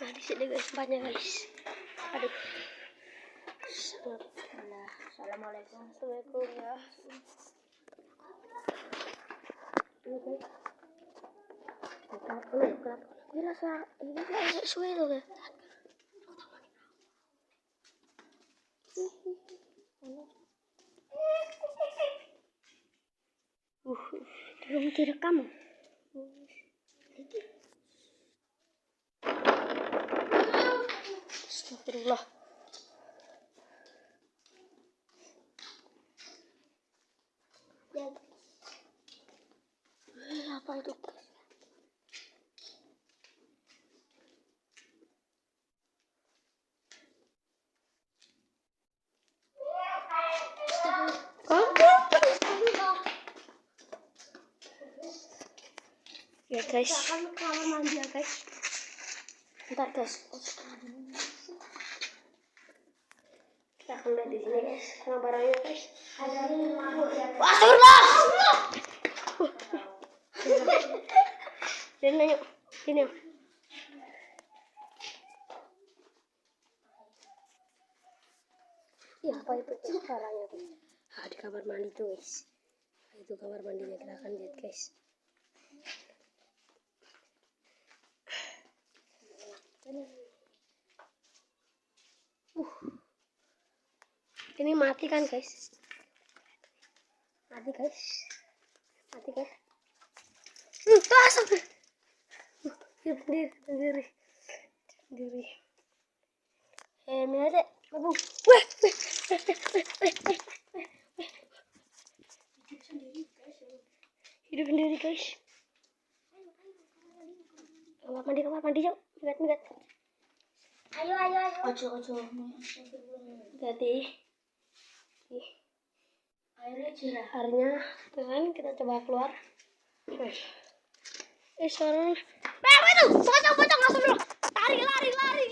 Nah di sini guys tempatnya guys. Aduh. Assalamualaikum. Assalamualaikum ya. Ini guys. Ini rasa ini agak suwe loh guys. Belum direkam. Astagfirullah. Apa itu? Ya guys, Akan kamar mandi ya guys. bentar guys. Kita akan lihat di sini guys, sama barangnya guys. Ada 5 ya. Astagfirullah. Sini yuk, sini yuk. Ya apa itu caranya guys? Ah di kamar mandi tuh guys. Nah, itu kamar mandinya, kita akan lihat guys. Ini mati kan guys? Mati guys. Mati guys. Tuh asap. Sendiri. Ini ada. Wah. Hidup sendiri guys. Kamar mandi yuk. Migat. Ayo. Ojo. Jadi airnya kan kita coba keluar. Suara. Itu pocong langsung dulu. Lari.